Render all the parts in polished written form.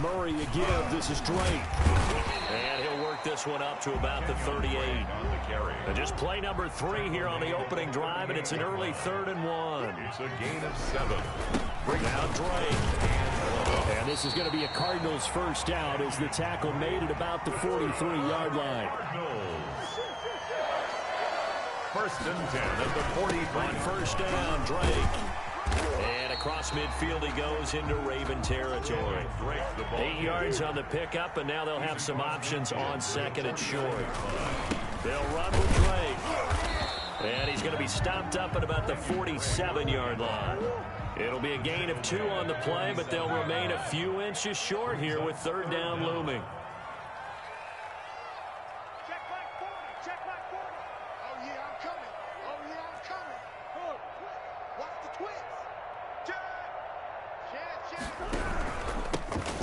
Murray a give. This is Drake. And he'll work this one up to about the 38. And just play number 3 here on the opening drive, and it's an early 3rd and 1. It's a gain of 7. Now Drake. And this is going to be a Cardinals first down as the tackle made at about the 43-yard line. First and 10 at the 45. On first down, Drake. And across midfield he goes into Raven territory. 8 yards on the pickup, and now they'll have some options on second and short. They'll run with Drake. And he's going to be stopped up at about the 47-yard line. It'll be a gain of 2 on the play, but they'll remain a few inches short here with 3rd down looming.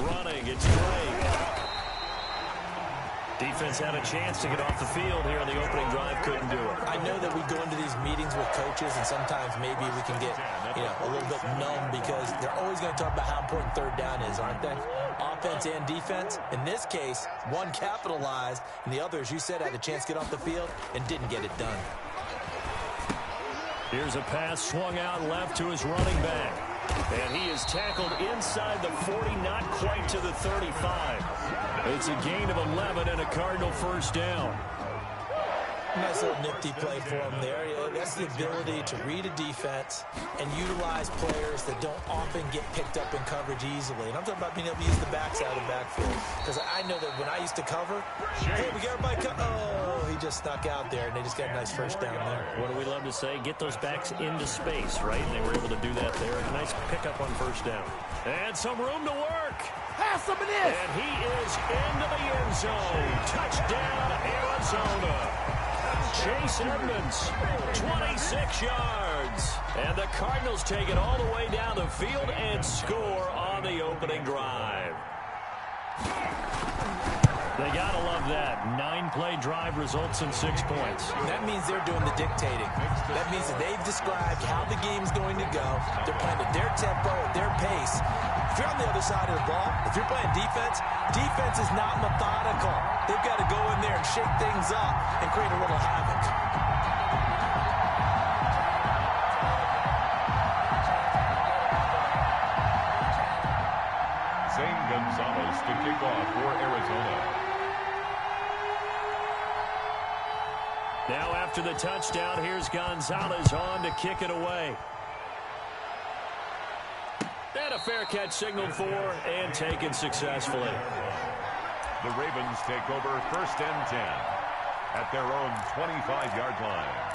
Running, it's Drake. Defense had a chance to get off the field here on the opening drive, couldn't do it. I know that we go into these meetings with coaches, and sometimes maybe we can get, a little bit numb because they're always going to talk about how important 3rd down is, aren't they? Offense and defense. In this case, one capitalized, and the other, as you said, had a chance to get off the field and didn't get it done. Here's a pass swung out left to his running back. And he is tackled inside the 40, not quite to the 35. It's a gain of 11 and a Cardinal first down. Nice little nifty play for him there. That's the ability to read a defense and utilize players that don't often get picked up in coverage easily. And I'm talking about being able to use the backside of the backfield. Because I know that when I used to cover, hey, we got everybody oh, he just snuck out there, and they just got a nice first down there. What do we love to say? Get those backs into space, right? And they were able to do that there. A nice pickup on first down. And some room to work. Pass him it is. And he is into the end zone. Touchdown, Arizona. Chase Edmonds, 26 yards. And the Cardinals take it all the way down the field and score on the opening drive. They gotta love that. 9-play drive results in 6 points. That means they're doing the dictating. That means that they've described how the game's going to go. They're playing at their tempo, at their pace. If you're on the other side of the ball, if you're playing defense, defense is not methodical. They've got to go in there and shake things up and create a little havoc. Zane Gonzalez to kick off for Arizona. Now after the touchdown, here's Gonzalez on to kick it away. And a fair catch signaled for and taken successfully. The Ravens take over first and 10 at their own 25-yard line.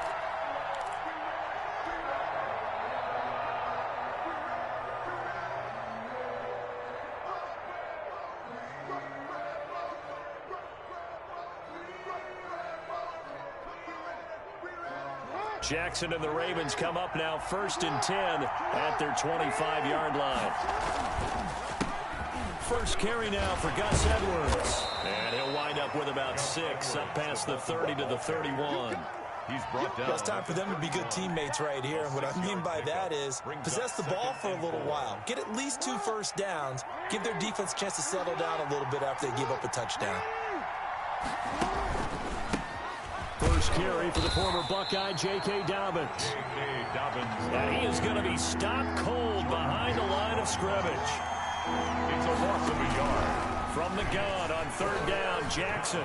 Jackson and the Ravens come up now first and 10 at their 25-yard line. First carry now for Gus Edwards. And he'll wind up with about 6 up past the 30 to the 31. He's brought down. Well, it's time for them to be good teammates right here. And what I mean by that is possess the ball for a little while. Get at least 2 first downs. Give their defense a chance to settle down a little bit after they give up a touchdown. First carry for the former Buckeye, J.K. Dobbins. And he is going to be stopped cold behind the line of scrimmage. It's a loss of a yard. From the gun on 3rd down, Jackson.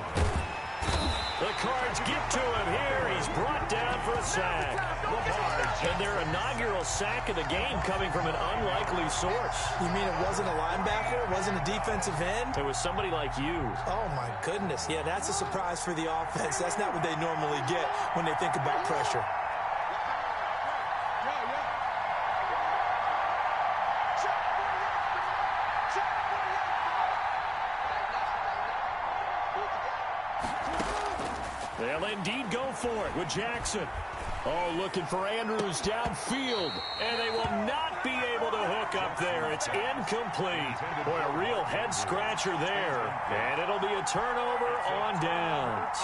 The Cards get to him here. He's brought down for a sack. And their inaugural sack of the game coming from an unlikely source. You mean it wasn't a linebacker? It wasn't a defensive end? It was somebody like you. Oh, my goodness. Yeah, that's a surprise for the offense. That's not what they normally get when they think about pressure. They'll indeed go for it with Jackson. Oh, looking for Andrews downfield. And they will not be able to hook up there. It's incomplete. Boy, a real head-scratcher there. And it'll be a turnover on downs.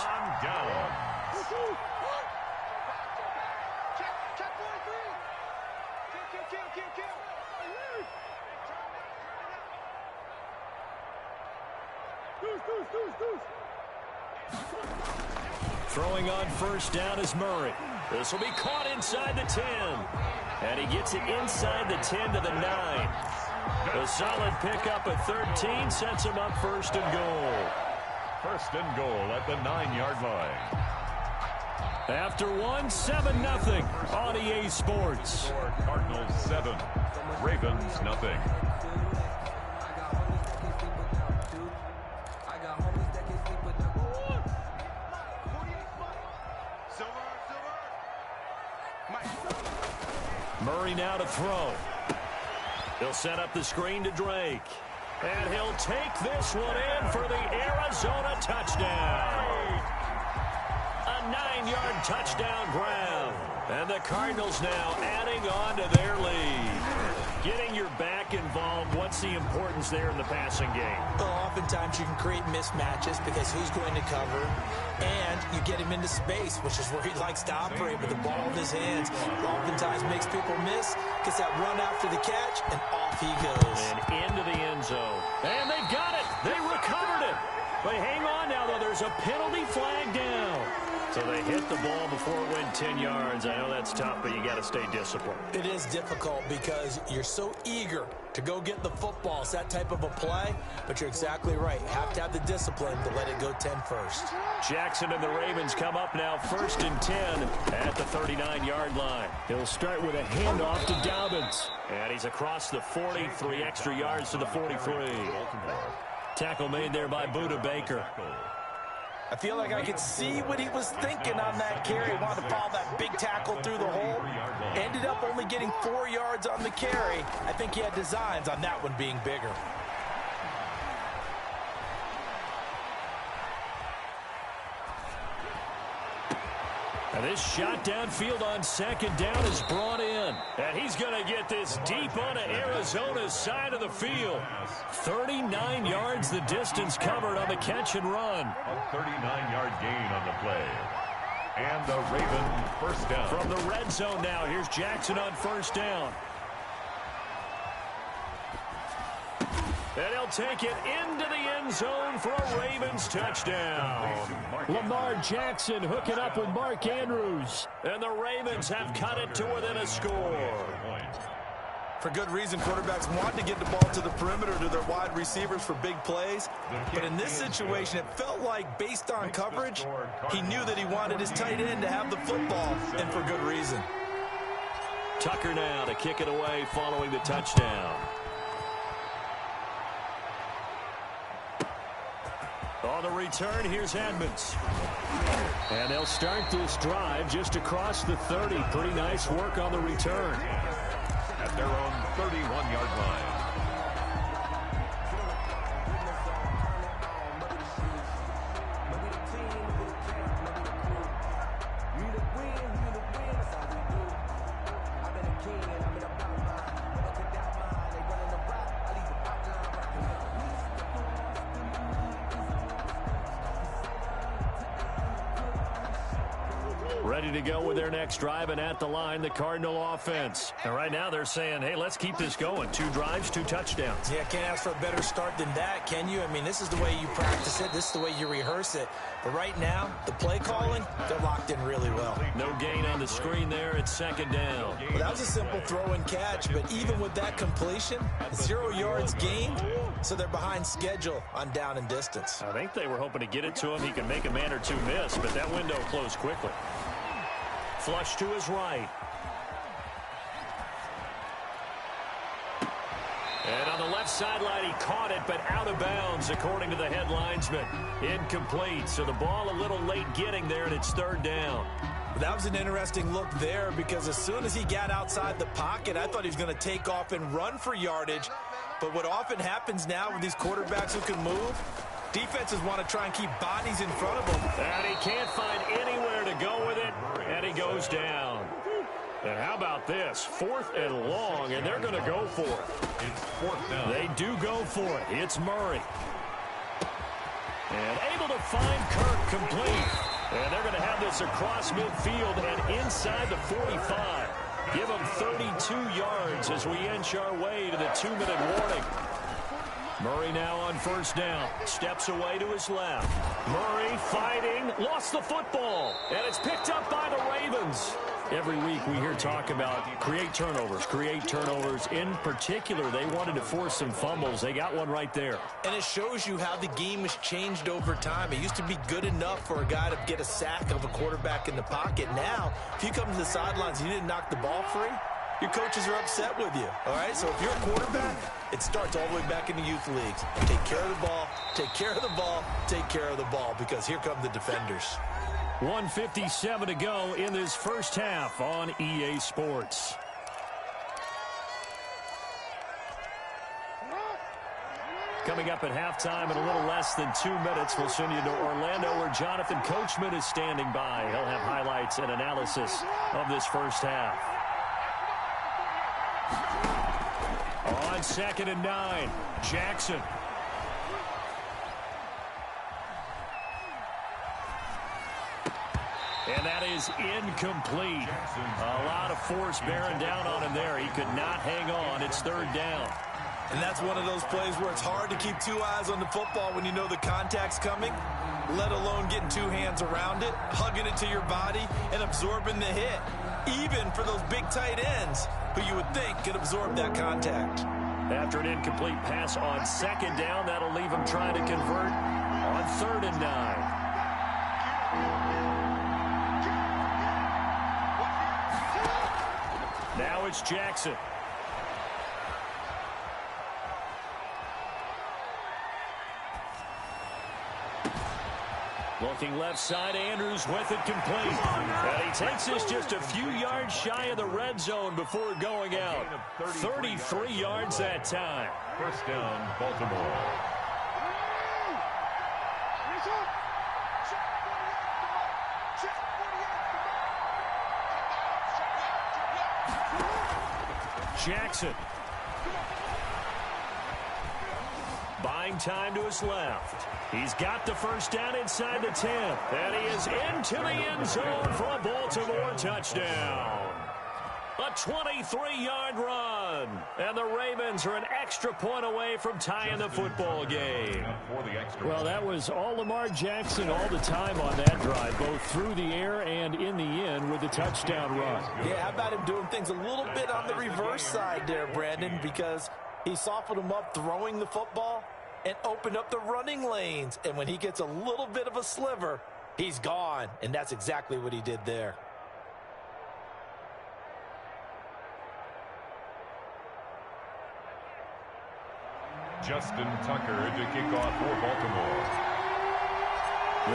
Throwing on first down is Murray. This will be caught inside the 10. And he gets it inside the 10 to the 9. A solid pickup at 13 sets him up first and goal. First and goal at the 9-yard line. After 7-0 on EA Sports. Score Cardinals 7, Ravens 0. Murray now to throw. He'll set up the screen to Drake. And he'll take this one in for the Arizona touchdown. A 9-yard touchdown grab. And the Cardinals now adding on to their lead. Getting your back involved, what's the importance there in the passing game? Well, oftentimes you can create mismatches because who's going to cover, and you get him into space, which is where he likes to operate with the ball in his hands. Oftentimes makes people miss, gets that run after the catch, and off he goes. And into the end zone. And they've got it. They recovered it. But hang on now, though. There's a penalty flag down. So they hit the ball before it went 10 yards. I know that's tough, but you got to stay disciplined. It is difficult because you're so eager to go get the football. It's that type of a play, but you're exactly right. You have to have the discipline to let it go 10 first. Jackson and the Ravens come up now first and 10 at the 39-yard line. He'll start with a handoff to Dobbins. And he's across the 40, 3 extra yards to the 43. Tackle made there by Buda Baker. I feel like I could see what he was thinking on that carry. He wanted to follow that big tackle through the hole. Ended up only getting 4 yards on the carry. I think he had designs on that one being bigger. And this shot downfield on second down is brought in. And he's going to get this deep onto Arizona's side of the field. 39 yards the distance covered on the catch and run. A 39-yard gain on the play. And the Ravens first down. From the red zone now, here's Jackson on first down. And he'll take it into the end zone for a Ravens touchdown. Lamar Jackson hooking up with Mark Andrews. And the Ravens have cut it to within a score. For good reason, quarterbacks want to get the ball to the perimeter to their wide receivers for big plays. But in this situation, it felt like based on coverage, he knew that he wanted his tight end to have the football, and for good reason. Tucker now to kick it away following the touchdown. On the return, here's Edmonds. And they'll start this drive just across the 30. Pretty nice work on the return. At their own 31-yard line. Ready to go with their next drive, and at the line, the Cardinal offense. And right now they're saying, hey, let's keep this going. 2 drives, 2 touchdowns. Yeah, can't ask for a better start than that, can you? I mean, this is the way you practice it. This is the way you rehearse it. But right now, the play calling, they're locked in really well. No gain on the screen there. It's second down. Well, that was a simple throw and catch, but even with that completion, 0 yards gained, so they're behind schedule on down and distance. I think they were hoping to get it to him. He can make a man or two miss, but that window closed quickly. Flush to his right. And on the left sideline, he caught it, but out of bounds, according to the head linesman. Incomplete, so the ball a little late getting there, and it's third down. That was an interesting look there because as soon as he got outside the pocket, I thought he was going to take off and run for yardage. But what often happens now with these quarterbacks who can move, defenses want to try and keep bodies in front of them. And he can't find anywhere to go with it, and he goes down. And how about this? 4th and long, and they're going to go for it. It's 4th down. They do go for it. It's Murray. And able to find Kirk complete. And they're going to have this across midfield and inside the 45. Give them 32 yards as we inch our way to the 2-minute warning. Murray now on first down. Steps away to his left. Murray fighting. Lost the football. And it's picked up by the Ravens. Every week we hear talk about create turnovers. In particular, they wanted to force some fumbles. They got one right there. And it shows you how the game has changed over time. It used to be good enough for a guy to get a sack of a quarterback in the pocket. Now, if you come to the sidelines and you didn't knock the ball free, your coaches are upset with you, all right? So if you're a quarterback, it starts all the way back in the youth leagues. Take care of the ball, take care of the ball, take care of the ball, because here come the defenders. 1:57 to go in this first half on EA Sports. Coming up at halftime in a little less than 2 minutes, we'll send you to Orlando where Jonathan Coachman is standing by. He'll have highlights and analysis of this first half. On 2nd and 9, Jackson. And that is incomplete. A lot of force bearing down on him there. He could not hang on. It's 3rd down. And that's one of those plays where it's hard to keep 2 eyes on the football when you know the contact's coming, let alone getting 2 hands around it, hugging it to your body, and absorbing the hit. Even for those big tight ends who you would think could absorb that contact. After an incomplete pass on 2nd down, that'll leave him trying to convert on 3rd and 9. Now it's Jackson. Looking left side, Andrews with it complete. And he takes this just a few yards shy of the red zone before going out. 33 yards that time. First down, Baltimore. Jackson. Buying time to his left. He's got the first down inside the 10. And he is into the end zone for a Baltimore touchdown. A 23-yard run. And the Ravens are an extra point away from tying the football game. Well, that was all Lamar Jackson all the time on that drive, both through the air and in the end with the touchdown run. Yeah, how about him doing things a little bit on the reverse side there, Brandon, because he softened him up throwing the football and opened up the running lanes. And when he gets a little bit of a sliver, he's gone. And that's exactly what he did there. Justin Tucker to kick off for Baltimore.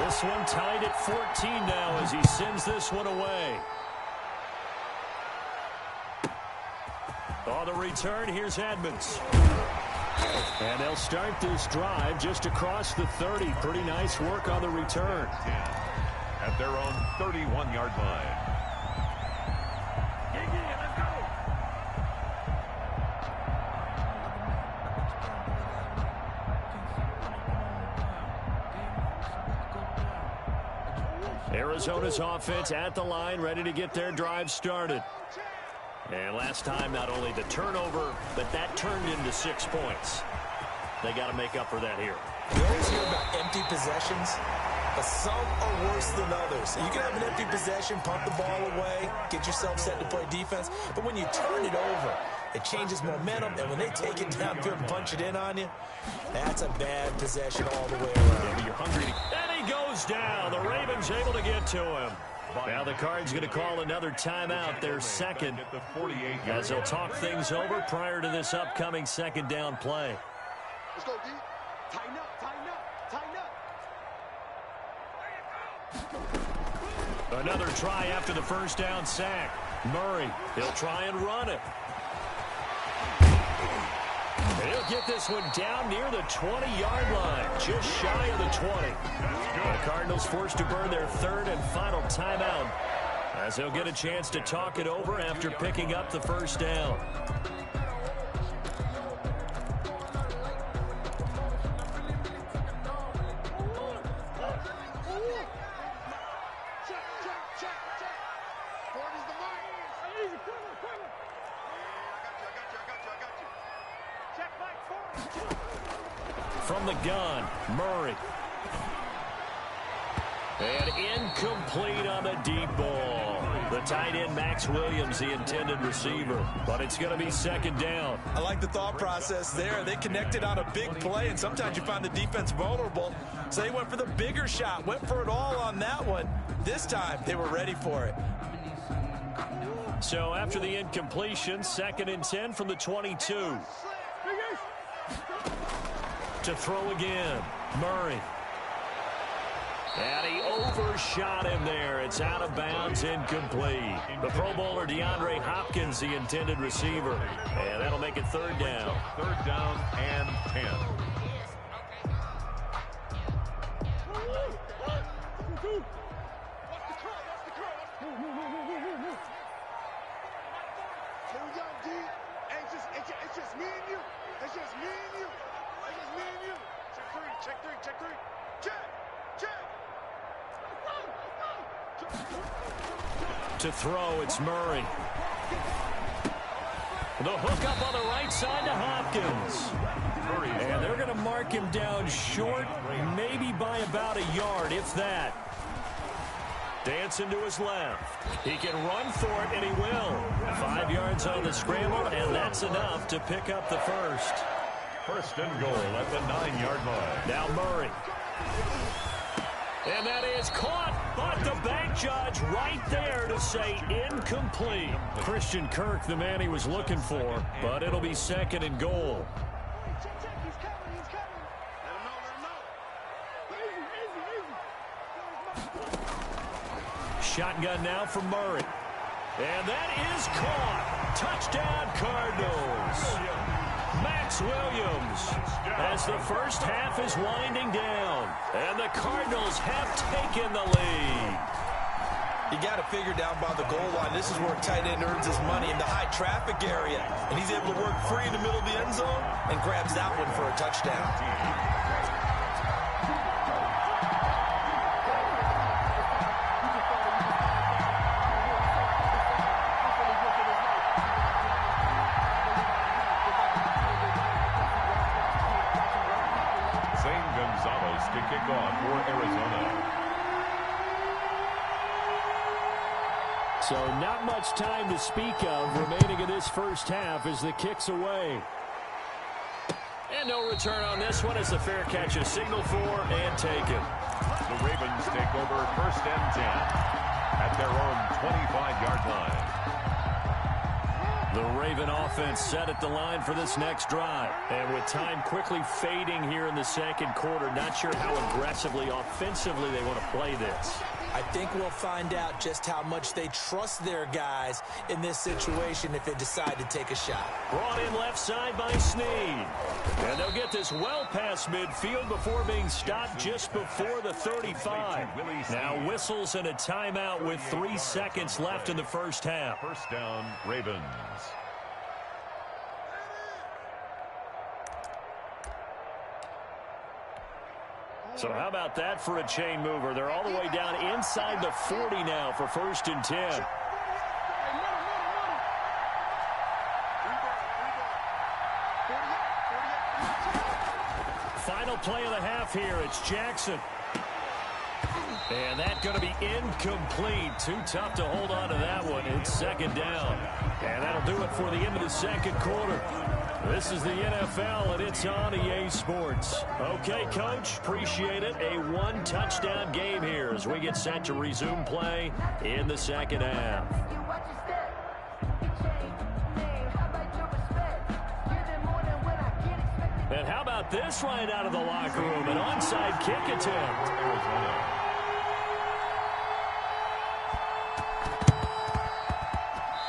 This one tied at 14 now as he sends this one away. On the return, here's Edmonds. And they'll start this drive just across the 30. Pretty nice work on the return. At their own 31-yard line. Arizona's offense at the line, ready to get their drive started. And last time, not only the turnover, but that turned into 6 points. They got to make up for that here. We always hear about empty possessions, but some are worse than others. You can have an empty possession, pump the ball away, get yourself set to play defense, but when you turn it over, it changes momentum, and when they take it downfield and punch it in on you, that's a bad possession all the way around. You're hungry and he goes down. The Ravens able to get to him. Now the Cards going to call another timeout, their second, as they'll talk things over prior to this upcoming 2nd down play. Let's go, D. Tighten up, tighten up, tighten up. Another try after the first down sack. Murray, he'll try and run it. He'll get this one down near the 20-yard line, just shy of the 20. The Cardinals forced to burn their 3rd and final timeout as they'll get a chance to talk it over after picking up the first down. from the gun. Murray. And incomplete on the deep ball. The tight end, Max Williams, the intended receiver. But it's going to be second down. I like the thought process there. They connected on a big play, and sometimes you find the defense vulnerable. So they went for the bigger shot, went for it all on that one. This time, they were ready for it. So after the incompletion, 2nd and 10 from the 22. To throw again, Murray. And he overshot him there. It's out of bounds, incomplete. The Pro Bowler DeAndre Hopkins, the intended receiver. And that'll make it 3rd down. 3rd down and 10. It's just me and you. It's just me and you. It's just me and you. Check three. Check. To throw, it's Murray. The hook up on the right side to Hopkins. And they're going to mark him down short, maybe by about a yard, if that. Dancing to his left. He can run for it, and he will. 5 yards on the scramble, and that's enough to pick up the first. 1st and goal at the 9-yard line. Now Murray. And that is caught, but the bank judge right there to say incomplete. Christian Kirk, the man he was looking for, but it'll be 2nd and goal. He's coming. Let him know. Shotgun now from Murray. And that is caught. Touchdown, Cardinals. Max Williams as the first half is winding down. And the Cardinals have taken the lead. You got to figure down by the goal line. This is where a tight end earns his money in the high traffic area. And he's able to work free in the middle of the end zone and grabs that one for a touchdown. To kick off for Arizona. So not much time to speak of remaining in this first half as the kick's away. And no return on this one as the fair catch is signaled for and taken. The Ravens take over 1st and 10 at their own 25-yard line. The Raven offense set at the line for this next drive. And with time quickly fading here in the 2nd quarter, not sure how aggressively, offensively they want to play this. I think we'll find out just how much they trust their guys in this situation if they decide to take a shot. Brought in left side by Snead. And they'll get this well past midfield before being stopped just before the 35. Now whistles and a timeout with 3 seconds left in the first half. 1st down, Ravens. So how about that for a chain mover? They're all the way down inside the 40 now for 1st and 10. Final play of the half here. It's Jackson. And that's going to be incomplete. Too tough to hold on to that one. It's 2nd down. And that'll do it for the end of the 2nd quarter. This is the NFL, and it's on EA Sports. Okay, Coach, appreciate it. A 1-touchdown game here as we get set to resume play in the 2nd half. And how about this right out of the locker room? An onside kick attempt.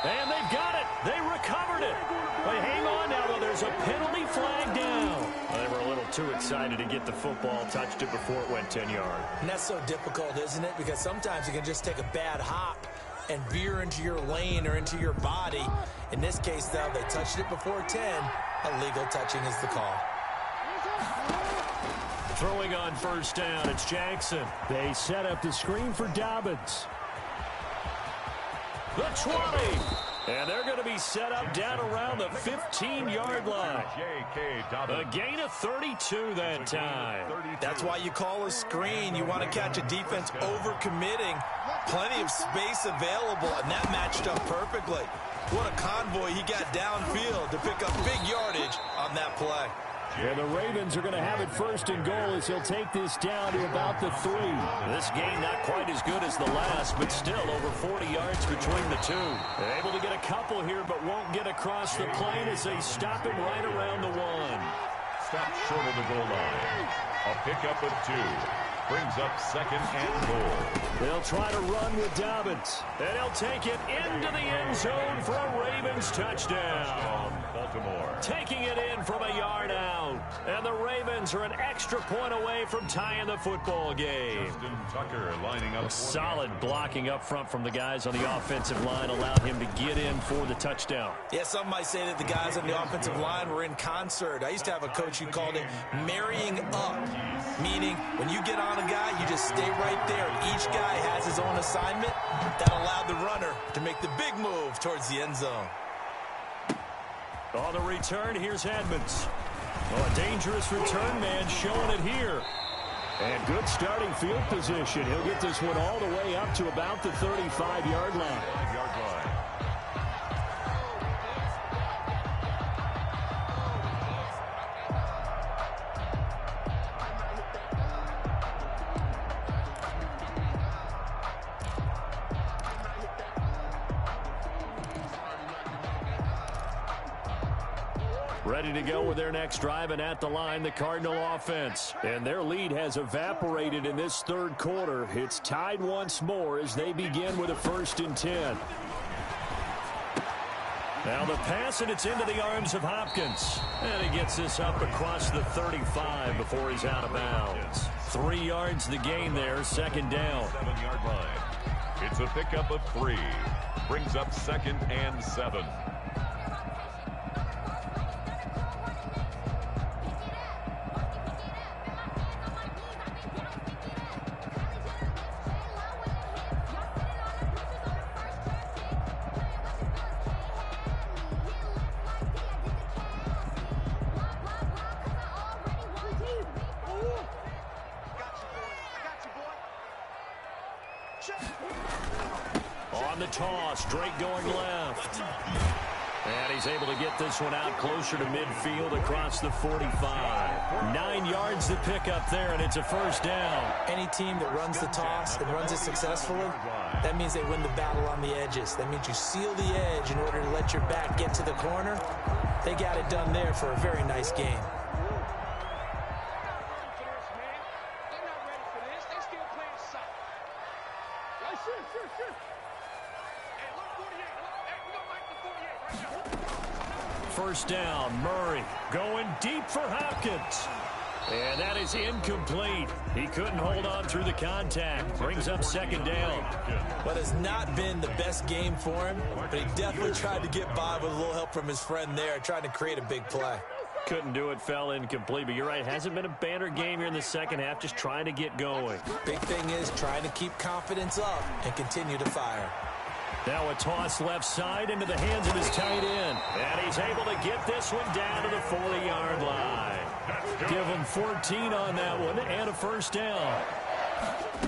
And they've got it. They recovered it. But hang on now, though. There's a penalty flag down. Well, they were a little too excited to get the football, touched it before it went 10 yards. And that's so difficult, isn't it? Because sometimes you can just take a bad hop and veer into your lane or into your body. In this case, though, they touched it before 10. Illegal touching is the call. Throwing on 1st down, it's Jackson. They set up the screen for Dobbins. The 20. And they're going to be set up down around the 15-yard line. A gain of 32 that time. That's why you call a screen. You want to catch a defense overcommitting. Plenty of space available, and that matched up perfectly. What a convoy he got downfield to pick up big yardage on that play. And the Ravens are going to have it first and goal as he'll take this down to about the 3. This game not quite as good as the last, but still over 40 yards between the two. Able to get a couple here, but won't get across the plane as they stop him right around the 1. Stopped short of the goal line. A pickup of 2. Brings up second and goal. They'll try to run with Dobbins. And he'll take it into the end zone for a Ravens touchdown. Baltimore. Taking it in from a yard out. And the Ravens are an extra point away from tying the football game. Justin Tucker lining up. Solid blocking up front from the guys on the offensive line allowed him to get in for the touchdown. Yeah, some might say that the guys on the offensive line were in concert. I used to have a coach who called it marrying up, meaning when you get on a guy, you just stay right there. Each guy has his own assignment. That allowed the runner to make the big move towards the end zone. On the return, here's Edmonds. Oh, a dangerous return man showing it here. And good starting field position. He'll get this one all the way up to about the 35-yard line. Ready to go with their next drive, and at the line, the Cardinal offense. And their lead has evaporated in this third quarter. It's tied once more as they begin with a 1st and 10. Now the pass, and it's into the arms of Hopkins. And he gets this up across the 35 before he's out of bounds. 3 yards the gain there, second down. 7-yard line. It's a pickup of 3. Brings up second and 7. On the toss, Drake going left. And he's able to get this one out closer to midfield across the 45. 9 yards to pick up there, and it's a 1st down. Any team that runs the toss and runs it successfully, that means they win the battle on the edges. That means you seal the edge in order to let your back get to the corner. They got it done there for a very nice game. First down, Murray going deep for Hopkins. And that is incomplete. He couldn't hold on through the contact. Brings up second down. But it's not been the best game for him, but he definitely tried to get by with a little help from his friend there, trying to create a big play. Couldn't do it, fell incomplete. But you're right, hasn't been a banner game here in the second half, just trying to get going. Big thing is trying to keep confidence up and continue to fire. Now a toss left side into the hands of his tight end. And he's able to get this one down to the 40-yard line. Give him 14 on that one and a 1st down.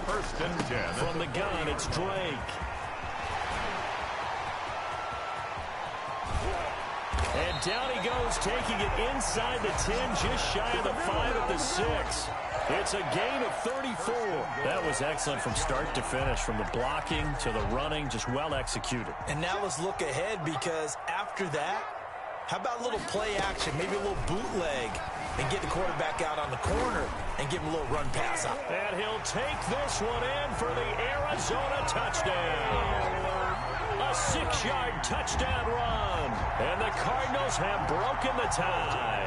1st and 10. From the gun, it's Drake. And down he goes, taking it inside the 10, just shy of the 5 at the 6. It's a gain of 34. That was excellent from start to finish, from the blocking to the running, just well executed. And now let's look ahead, because after that, how about a little play action, maybe a little bootleg, and get the quarterback out on the corner and give him a little run pass up. And he'll take this one in for the Arizona touchdown. A 6-yard touchdown run. And the Cardinals have broken the tie.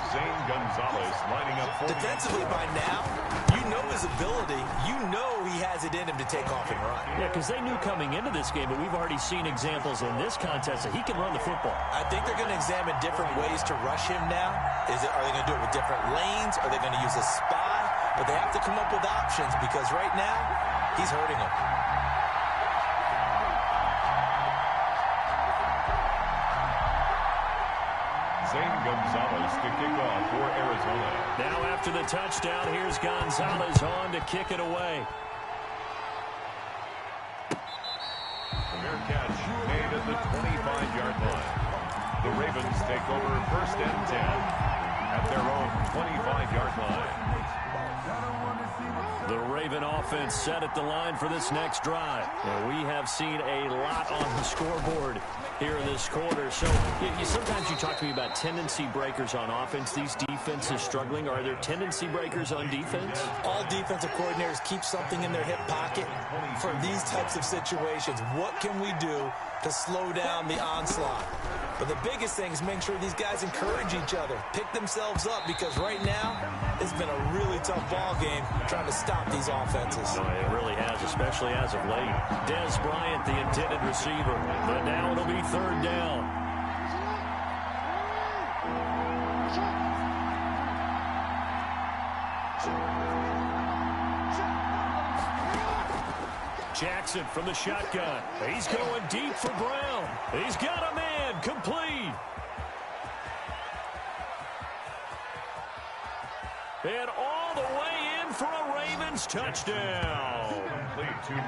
Zane Gonzalez lining up for defensively by now. You know his ability. You know he has it in him to take off and run. Yeah, because they knew coming into this game, but we've already seen examples in this contest that he can run the football. I think they're going to examine different ways to rush him now. Are they going to do it with different lanes? Are they going to use a spy? But they have to come up with options, because right now, he's hurting them. Gonzalez to kick off for Arizona. Now after the touchdown, here's Gonzalez on to kick it away. Fair catch made at the 25-yard line. The Ravens take over 1st and 10 at their own 25-yard line. The Raven offense set at the line for this next drive. And we have seen a lot on the scoreboard here in this quarter. So sometimes you talk to me about tendency breakers on offense. These defenses struggling. Are there tendency breakers on defense? All defensive coordinators keep something in their hip pocket for these types of situations. What can we do to slow down the onslaught? But the biggest thing is making sure these guys encourage each other, pick themselves up, because right now it's been a really tough ball game trying to stop these offenses. No, it really has, especially as of late. Dez Bryant, the intended receiver, but now it'll be 3rd down. Jackson from the shotgun. He's going deep for Brown. He's got a man, complete. And all the way in for a Ravens touchdown.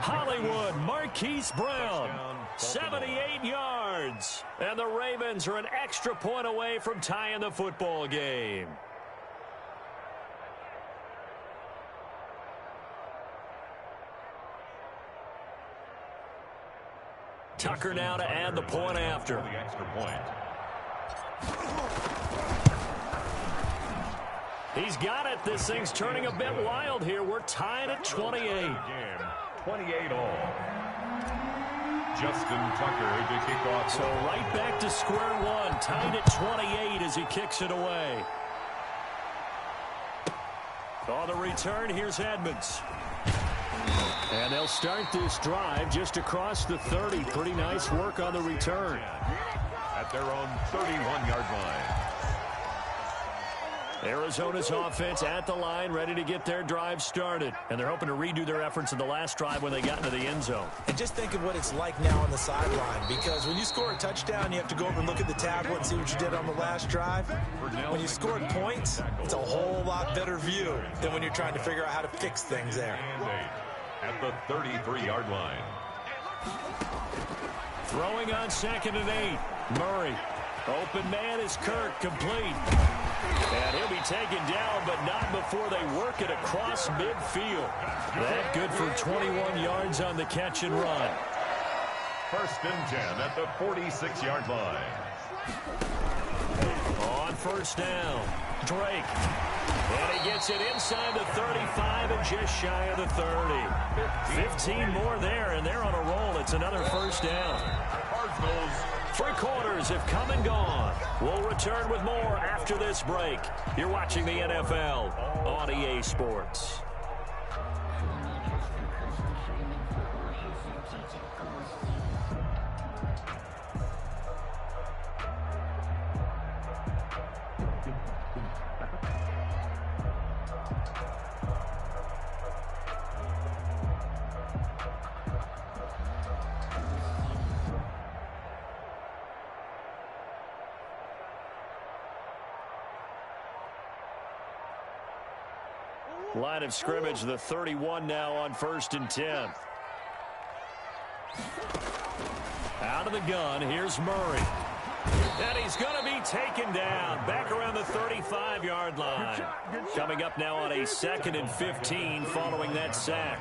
Hollywood Marquise Brown, 78 yards. And the Ravens are an extra point away from tying the football game. Tucker now to add the point after. The extra point. He's got it. This thing's turning a bit wild here. We're tied at 28. 28 all. Justin Tucker to kick off. So right back to square one. Tied at 28 as he kicks it away. On the return, here's Edmonds. And they'll start this drive just across the 30. Pretty nice work on the return. At their own 31-yard line. Arizona's offense at the line, ready to get their drive started. And they're hoping to redo their efforts in the last drive when they got into the end zone. And just think of what it's like now on the sideline, because when you score a touchdown, you have to go over and look at the tablet and see what you did on the last drive. When you scored points, it's a whole lot better view than when you're trying to figure out how to fix things there. At the 33-yard line. Throwing on 2nd and 8. Murray. Open man is Kirk, complete. And he'll be taken down, but not before they work it across midfield. That good for 21 yards on the catch and run. 1st and 10 at the 46-yard line. On 1st down, Drake. And he gets it inside the 35 and just shy of the 30. 15 more there, and they're on a roll. It's another 1st down. Cardinals. 3 quarters have come and gone. We'll return with more after this break. You're watching the NFL on EA Sports. Line of scrimmage, the 31 now on 1st and 10. Out of the gun, here's Murray. And he's going to be taken down back around the 35-yard line. Coming up now on a 2nd and 15 following that sack.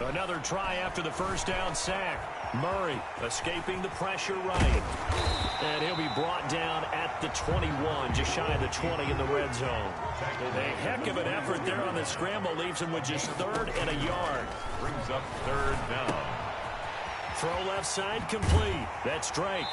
Another try after the 1st down sack. Murray escaping the pressure right. And he'll be brought down at the 21, just shy of the 20 in the red zone. A heck of an effort there on the scramble, leaves him with just 3rd and a yard. Brings up 3rd down. Throw left side complete. That's Drake.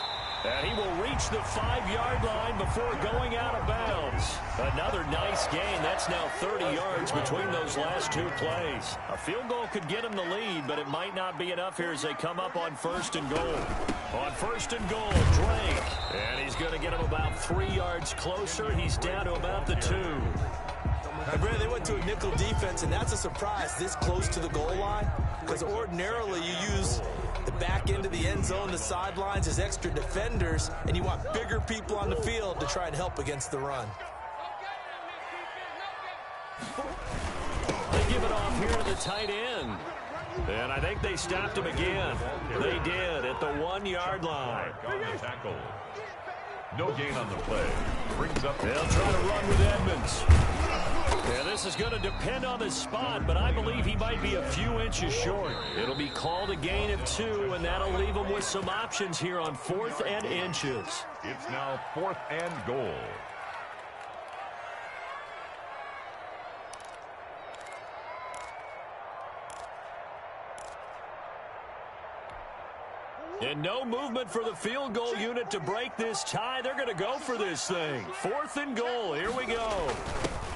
And he will reach the 5-yard line before going out of bounds. Another nice gain. That's now 30 yards between those last 2 plays. A field goal could get him the lead, but it might not be enough here as they come up on 1st and goal. On 1st and goal, Drake. And he's going to get him about 3 yards closer. He's down to about the 2. Brad, they went to a nickel defense, and that's a surprise this close to the goal line, because ordinarily you use the back end of the end zone, the sidelines as extra defenders, and you want bigger people on the field to try and help against the run. They give it off here to the tight end. And I think they stopped him again. They did at the 1-yard line. On the tackle. No gain on the play. Brings up. They'll try to run with Edmonds. Yeah, this is going to depend on the spot, but I believe he might be a few inches short. It'll be called a gain of 2, and that'll leave him with some options here on 4th and inches. It's now 4th and goal. And no movement for the field goal unit to break this tie. They're going to go for this thing. 4th and goal. Here we go.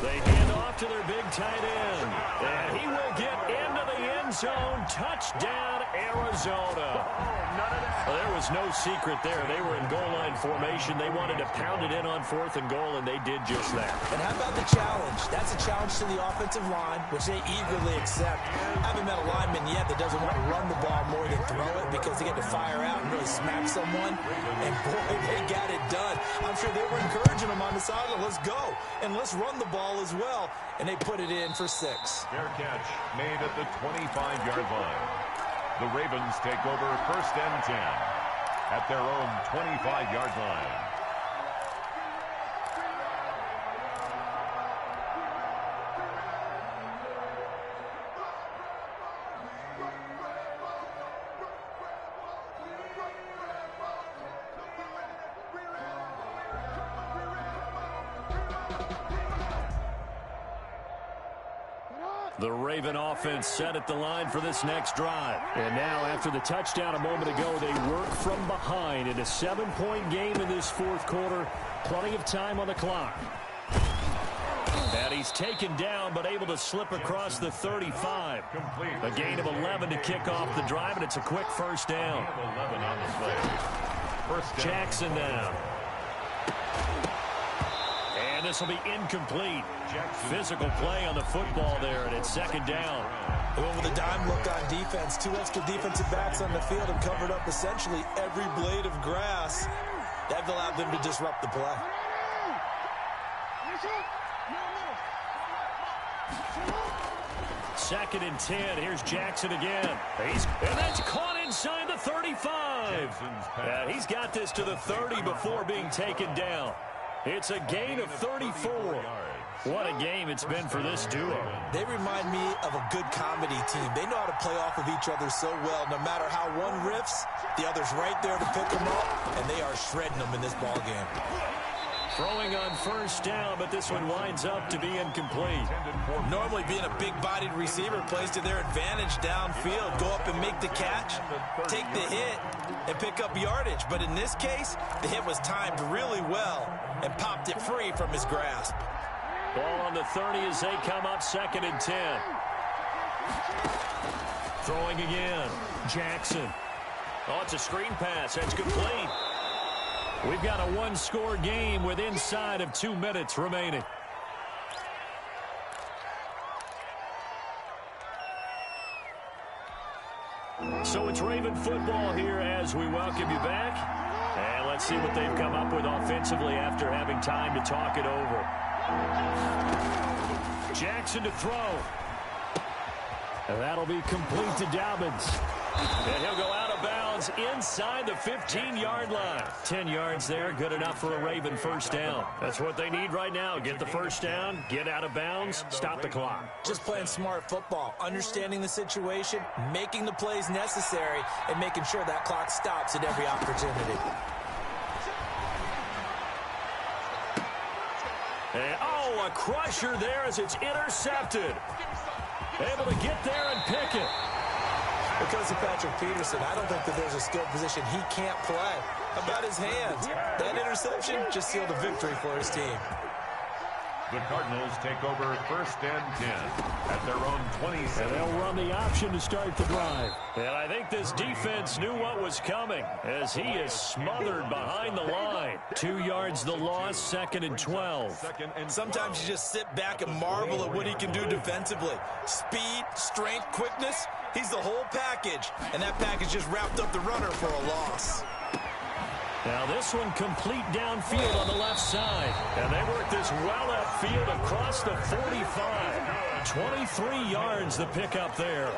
They hand off to their big tight end. And he will get into the end zone. Touchdown, Arizona. Well, there was no secret there. They were in goal line formation. They wanted to pound it in on 4th and goal, and they did just that. And how about the challenge? That's a challenge to the offensive line, which they eagerly accept. I haven't met a lineman yet that doesn't want to run the ball more than throw it because they get to fire out and really smack someone. And, boy, they got it done. I'm sure they were encouraging them on the sideline. Let's go, and let's run the ball as well. And they put it in for 6. Fair catch made at the 25-yard line. The Ravens take over 1st and 10 at their own 25-yard line. The Raven offense set at the line for this next drive. And now, after the touchdown a moment ago, they work from behind in a 7-point game in this 4th quarter. Plenty of time on the clock. And he's taken down, but able to slip across the 35. A gain of 11 to kick off the drive, and it's a quick first down. 11 on the play. First down. Jackson now. And this will be incomplete. Physical play on the football there, and it's 2nd down. Well, with a dime look on defense, 2 extra defensive backs on the field and covered up essentially every blade of grass. That allowed them to disrupt the play. 2nd and 10. Here's Jackson again. And that's caught inside the 35. And he's got this to the 30 before being taken down. It's a gain of 34. What a game it's been for this duo. They remind me of a good comedy team. They know how to play off of each other so well. No matter how one riffs, the other's right there to pick them up, and they are shredding them in this ball game. Throwing on 1st down, but this one winds up to be incomplete. Normally being a big-bodied receiver plays to their advantage downfield. Go up and make the catch, take the hit, and pick up yardage. But in this case, the hit was timed really well and popped it free from his grasp. Ball on the 30 as they come up 2nd and 10. Throwing again. Jackson. Oh, it's a screen pass. That's complete. We've got a 1-score game with inside of 2 minutes remaining. So it's Raven football here as we welcome you back. And let's see what they've come up with offensively after having time to talk it over. Jackson to throw. And that'll be complete to Dobbins. And he'll go out of bounds inside the 15-yard line. 10 yards there, good enough for a Raven first down. That's what they need right now. Get the first down, get out of bounds, stop the clock. Just playing smart football, understanding the situation, making the plays necessary, and making sure that clock stops at every opportunity. And, oh, a crusher there as it's intercepted. Able to get there and pick it. Because of Patrick Peterson, I don't think that there's a skill position he can't play. How about his hands? That interception just sealed a victory for his team. The Cardinals take over 1st and 10 at their own 27. And they'll run the option to start the drive. And I think this defense knew what was coming as he is smothered behind the line. 2 yards the loss, 2nd and 12. Sometimes you just sit back and marvel at what he can do defensively. Speed, strength, quickness, he's the whole package. And that package just wrapped up the runner for a loss. Now this one complete downfield on the left side. And they work this well upfield across the 45. 23 yards the pickup there.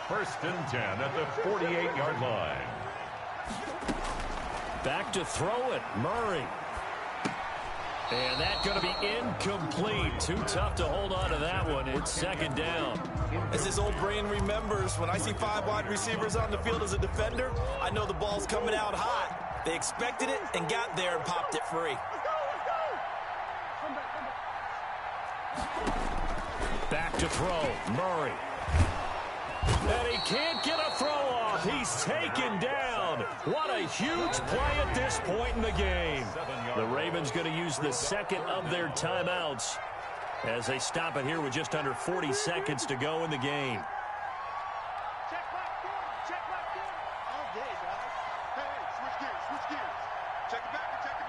1st and 10 at the 48-yard line. Back to throw it, Murray. And that's going to be incomplete. Too tough to hold on to that one. It's 2nd down. As his old brain remembers, when I see 5 wide receivers on the field as a defender, I know the ball's coming out hot. They expected it and got there and popped it free. Back to throw, Murray. And he can't get a throw off. He's taken down. What a huge play at this point in the game. The Ravens going to use the 2nd of their timeouts as they stop it here with just under 40 seconds to go in the game. Check back down. Check back down. All day, guys. Hey, switch gears. Switch gears. Check it back. Check it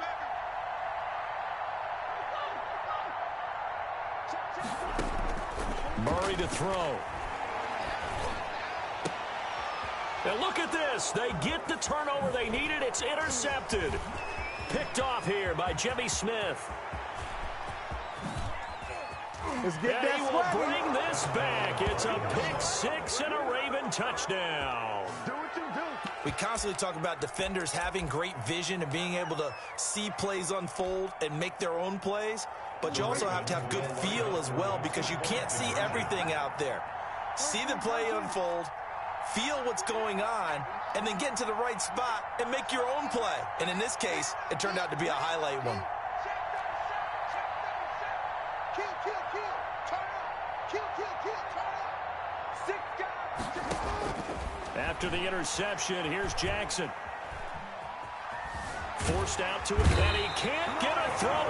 back. Murray to throw. And look at this. They get the turnover they needed. It's intercepted. Picked off here by Jimmy Smith. Let's get And that he will swag. bring this back. It's a pick 6 and a Raven touchdown. Do what you do. We constantly talk about defenders having great vision and being able to see plays unfold and make their own plays. But you also have to have good feel as well because you can't see everything out there. See the play unfold, feel what's going on, and then get into the right spot and make your own play. And in this case, it turned out to be a highlight one. Kill, kill, kill. Turn up. Kill, kill, kill. Turn up. 6 guys. After the interception, here's Jackson. Forced out to it, and he can't get a throw